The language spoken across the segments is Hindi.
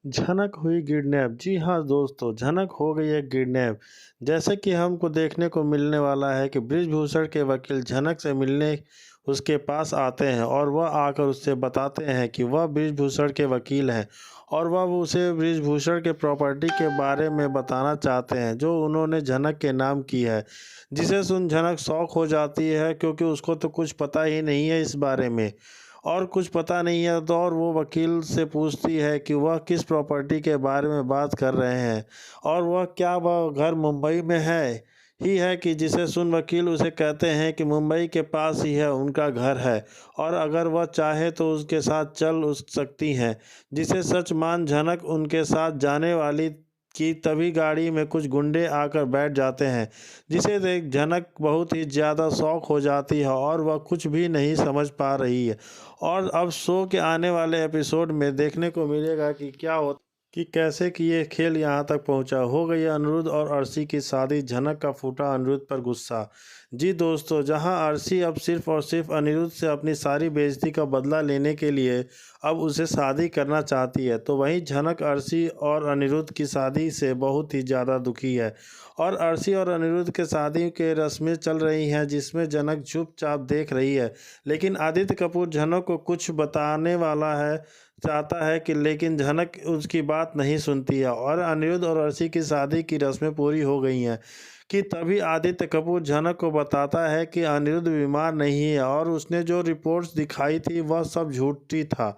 झनक हुई किडनैप। जी हाँ दोस्तों, झनक हो गई है किडनैप। जैसे कि हमको देखने को मिलने वाला है कि बृजभूषण के वकील झनक से मिलने उसके पास आते हैं और वह आकर उससे बताते हैं कि वह बृजभूषण के वकील हैं और वह उसे बृजभूषण के प्रॉपर्टी के बारे में बताना चाहते हैं जो उन्होंने झनक के नाम की है। जिसे सुन झनक शौक हो जाती है क्योंकि उसको तो कुछ पता ही नहीं है इस बारे में और कुछ पता नहीं है तो और वो वकील से पूछती है कि वह किस प्रॉपर्टी के बारे में बात कर रहे हैं और वह घर मुंबई में है कि जिसे सुन वकील उसे कहते हैं कि मुंबई के पास ही है उनका घर है और अगर वह चाहे तो उसके साथ चल उस सकती हैं। जिसे सच मान झनक उनके साथ जाने वाली कि तभी गाड़ी में कुछ गुंडे आकर बैठ जाते हैं। जिसे देख झनक बहुत ही ज़्यादा शौक हो जाती है और वह कुछ भी नहीं समझ पा रही है। और अब शो के आने वाले एपिसोड में देखने को मिलेगा कि क्या हो कि कैसे कि ये खेल यहाँ तक पहुँचा। हो गई है अनिरुद्ध और अर्शी की शादी, झनक का फूटा अनिरुद्ध पर गुस्सा। जी दोस्तों, जहाँ अर्शी अब सिर्फ और सिर्फ अनिरुद्ध से अपनी सारी बेइज्जती का बदला लेने के लिए अब उसे शादी करना चाहती है, तो वहीं झनक अर्शी और अनिरुद्ध की शादी से बहुत ही ज़्यादा दुखी है। और अर्शी और अनिरुद्ध के शादी के रस्में चल रही हैं जिसमें झनक चुपचाप देख रही है। लेकिन आदित्य कपूर झनक को कुछ बताने वाला है चाहता है कि लेकिन झनक उसकी बात नहीं सुनती है और अनिरुद्ध और अर्शी की शादी की रस्में पूरी हो गई हैं कि तभी आदित्य कपूर झनक को बताता है कि अनिरुद्ध बीमार नहीं है और उसने जो रिपोर्ट्स दिखाई थी वह सब झूठी था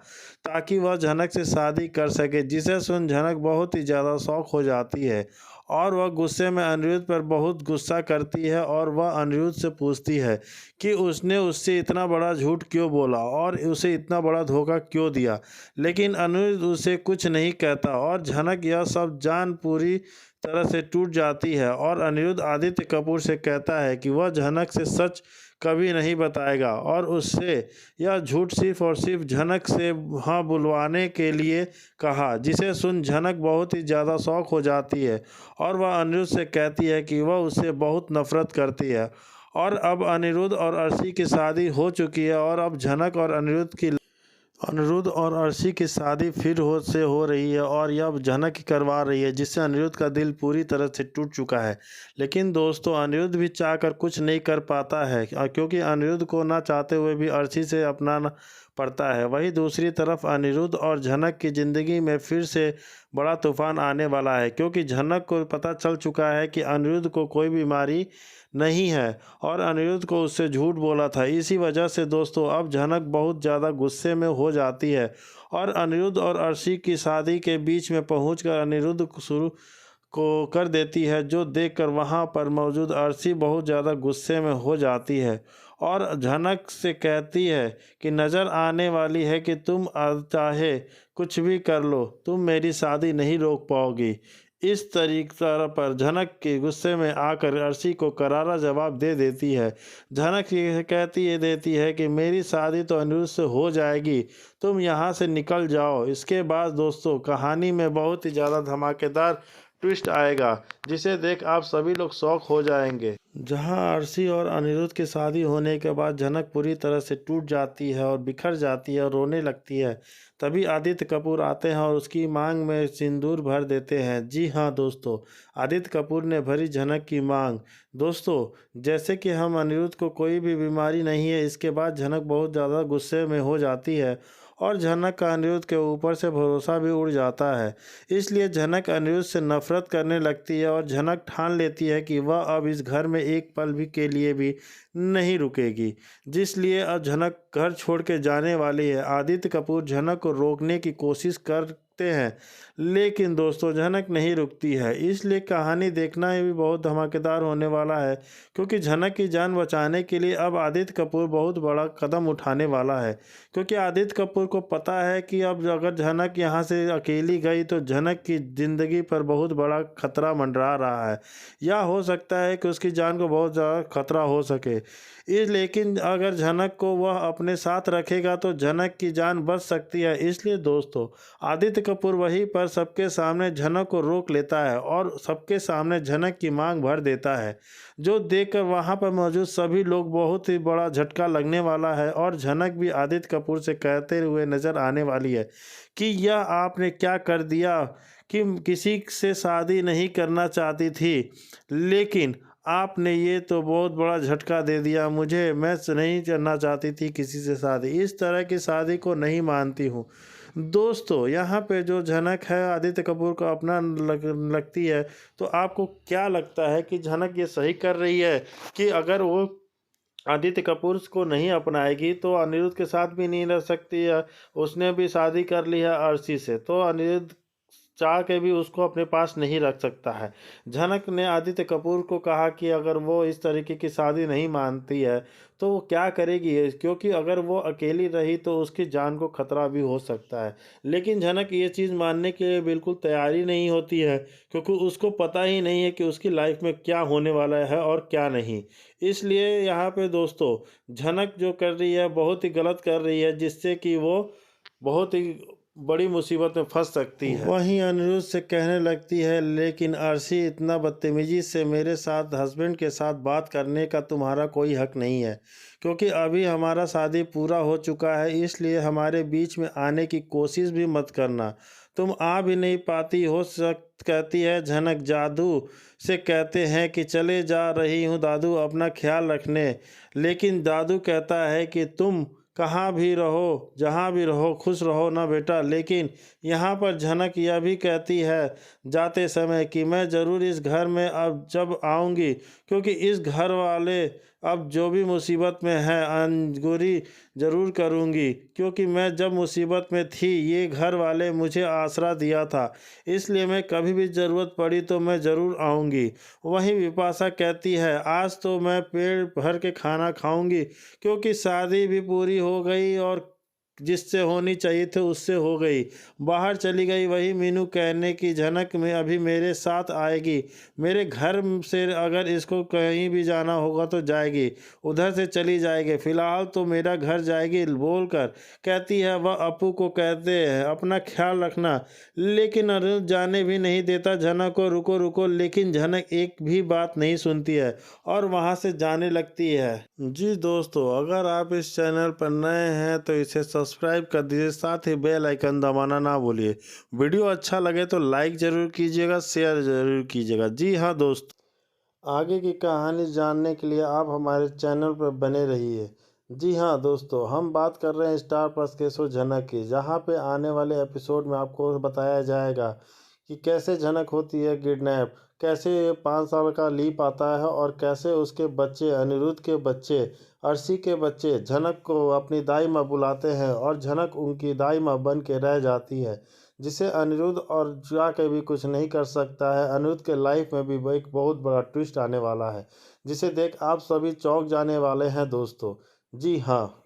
ताकि वह झनक से शादी कर सके। जिसे सुन झनक बहुत ही ज़्यादा शौक हो जाती है और वह गुस्से में अनिरुद्ध पर बहुत गुस्सा करती है और वह अनिरुद्ध से पूछती है कि उसने उससे इतना बड़ा झूठ क्यों बोला और उसे इतना बड़ा धोखा क्यों दिया। लेकिन अनिरुद्ध उसे कुछ नहीं कहता और झनक यह सब जान पूरी तरह से टूट जाती है और अनिरुद्ध आदित्य कपूर से कहता है कि वह झनक से सच कभी नहीं बताएगा और उससे यह झूठ सिर्फ और सिर्फ झनक से हाँ बुलवाने के लिए कहा। जिसे सुन झनक बहुत ही ज़्यादा शौक हो जाती है और वह अनिरुद्ध से कहती है कि वह उससे बहुत नफरत करती है। और अब अनिरुद्ध और अर्शी की शादी हो चुकी है और अब झनक और अनिरुद्ध और अर्शी की शादी फिर हो रही है और यह झनक ही करवा रही है जिससे अनिरुद्ध का दिल पूरी तरह से टूट चुका है। लेकिन दोस्तों, अनिरुद्ध भी चाहकर कुछ नहीं कर पाता है क्योंकि अनिरुद्ध को ना चाहते हुए भी अर्शी से अपनाना पड़ता है। वहीं दूसरी तरफ अनिरुद्ध और झनक की ज़िंदगी में फिर से बड़ा तूफान आने वाला है क्योंकि झनक को पता चल चुका है कि अनिरुद्ध को कोई बीमारी नहीं है और अनिरुद्ध को उससे झूठ बोला था। इसी वजह से दोस्तों अब झनक बहुत ज़्यादा गुस्से में हो जाती है और अनिरुद्ध और अर्शी की शादी के बीच में पहुंचकर अनिरुद्ध को शुरू को कर देती है जो देखकर वहां पर मौजूद अर्शी बहुत ज़्यादा गुस्से में हो जाती है और झनक से कहती है कि नज़र आने वाली है कि तुम चाहे कुछ भी कर लो, तुम मेरी शादी नहीं रोक पाओगी। इस तरह पर झनक के गुस्से में आकर अर्शी को करारा जवाब दे देती है। झनक ये कहती ये देती है कि मेरी शादी तो अनिरुद्ध से हो जाएगी, तुम यहाँ से निकल जाओ। इसके बाद दोस्तों कहानी में बहुत ही ज़्यादा धमाकेदार ट्विस्ट आएगा जिसे देख आप सभी लोग शॉक हो जाएंगे। जहाँ अर्शी और अनिरुद्ध की शादी होने के बाद झनक पूरी तरह से टूट जाती है और बिखर जाती है और रोने लगती है। तभी आदित्य कपूर आते हैं और उसकी मांग में सिंदूर भर देते हैं। जी हाँ दोस्तों, आदित्य कपूर ने भरी झनक की मांग। दोस्तों जैसे कि हम अनिरुद्ध को कोई भी बीमारी नहीं है, इसके बाद झनक बहुत ज़्यादा गुस्से में हो जाती है और झनक का अनिरुद्ध के ऊपर से भरोसा भी उड़ जाता है। इसलिए झनक अनिरुद्ध से नफरत करने लगती है और झनक ठान लेती है कि वह अब इस घर में एक पल भी के लिए भी नहीं रुकेगी, जिसलिए अब झनक घर छोड़ के जाने वाली है। आदित्य कपूर झनक को रोकने की कोशिश करते हैं लेकिन दोस्तों झनक नहीं रुकती है। इसलिए कहानी देखना ही भी बहुत धमाकेदार होने वाला है क्योंकि झनक की जान बचाने के लिए अब आदित्य कपूर बहुत बड़ा कदम उठाने वाला है क्योंकि आदित्य कपूर को पता है कि अब अगर झनक यहाँ से अकेली गई तो झनक की ज़िंदगी पर बहुत बड़ा खतरा मंडरा रहा है या हो सकता है कि उसकी जान को बहुत ज़्यादा खतरा हो सके। इस लेकिन अगर झनक को वह अपने साथ रखेगा तो झनक की जान बच सकती है। इसलिए दोस्तों आदित्य कपूर वहीं पर सबके सामने झनक को रोक लेता है और सबके सामने झनक की मांग भर देता है, जो देखकर वहां पर मौजूद सभी लोग बहुत ही बड़ा झटका लगने वाला है। और झनक भी आदित्य कपूर से कहते हुए नजर आने वाली है कि यह आपने क्या कर दिया, कि किसी से शादी नहीं करना चाहती थी, लेकिन आपने ये तो बहुत बड़ा झटका दे दिया मुझे। मैं नहीं करना चाहती थी किसी से शादी, इस तरह की शादी को नहीं मानती हूँ। दोस्तों, यहाँ पे जो झनक है आदित्य कपूर को अपना लगती है, तो आपको क्या लगता है कि झनक ये सही कर रही है कि अगर वो आदित्य कपूर को नहीं अपनाएगी तो अनिरुद्ध के साथ भी नहीं रह सकती है। उसने भी शादी कर ली है अर्शी से, तो अनिरुद्ध चाह के भी उसको अपने पास नहीं रख सकता है। झनक ने आदित्य कपूर को कहा कि अगर वो इस तरीके की शादी नहीं मानती है तो वो क्या करेगी, क्योंकि अगर वो अकेली रही तो उसकी जान को खतरा भी हो सकता है। लेकिन झनक ये चीज़ मानने के लिए बिल्कुल तैयारी नहीं होती है, क्योंकि उसको पता ही नहीं है कि उसकी लाइफ में क्या होने वाला है और क्या नहीं। इसलिए यहाँ पे दोस्तों, झनक जो कर रही है बहुत ही गलत कर रही है, जिससे कि वो बहुत ही बड़ी मुसीबत में फंस सकती है। वहीं अनिरुद्ध से कहने लगती है, लेकिन अर्शी, इतना बदतमीजी से मेरे साथ हस्बैंड के साथ बात करने का तुम्हारा कोई हक नहीं है, क्योंकि अभी हमारा शादी पूरा हो चुका है, इसलिए हमारे बीच में आने की कोशिश भी मत करना। तुम आ भी नहीं पाती हो सख्त, कहती है झनक। जादू से कहते हैं कि चले जा रही हूँ दादू अपना ख्याल रखने, लेकिन दादू कहता है कि तुम कहाँ भी रहो, जहाँ भी रहो, खुश रहो ना बेटा। लेकिन यहाँ पर झनक यह भी कहती है जाते समय कि मैं ज़रूर इस घर में अब जब आऊँगी, क्योंकि इस घर वाले अब जो भी मुसीबत में है अनगोरी ज़रूर करूँगी, क्योंकि मैं जब मुसीबत में थी ये घर वाले मुझे आसरा दिया था, इसलिए मैं कभी भी ज़रूरत पड़ी तो मैं ज़रूर आऊँगी। वहीं विपाशा कहती है, आज तो मैं पेट भर के खाना खाऊँगी, क्योंकि शादी भी पूरी हो गई और जिससे होनी चाहिए थे उससे हो गई। बाहर चली गई। वही मीनू कहने की, झनक में अभी मेरे साथ आएगी, मेरे घर से अगर इसको कहीं भी जाना होगा तो जाएगी, उधर से चली जाएगी, फिलहाल तो मेरा घर जाएगी बोलकर कहती है। वह अपू को कहते हैं अपना ख्याल रखना, लेकिन अनिरुद्ध जाने भी नहीं देता झनक को। रुको रुको, लेकिन झनक एक भी बात नहीं सुनती है और वहां से जाने लगती है। जी दोस्तों, अगर आप इस चैनल पर नए हैं तो इसे सब्सक्राइब कर दीजिए, साथ ही बेल आइकन दबाना ना भूलिए। वीडियो अच्छा लगे तो लाइक ज़रूर कीजिएगा, शेयर ज़रूर कीजिएगा। जी हाँ दोस्तों, आगे की कहानी जानने के लिए आप हमारे चैनल पर बने रहिए। जी हाँ दोस्तों, हम बात कर रहे हैं स्टार प्लस के शो झनक की, जहाँ पे आने वाले एपिसोड में आपको बताया जाएगा कि कैसे झनक होती है किडनैप, कैसे ये 5 साल का लीप आता है और कैसे उसके बच्चे, अनिरुद्ध के बच्चे, अर्शी के बच्चे झनक को अपनी दाई माँ बुलाते हैं और झनक उनकी दाई माँ बन के रह जाती है, जिसे अनिरुद्ध और जा के भी कुछ नहीं कर सकता है। अनिरुद्ध के लाइफ में भी एक बहुत बड़ा ट्विस्ट आने वाला है, जिसे देख आप सभी चौंक जाने वाले हैं दोस्तों। जी हाँ।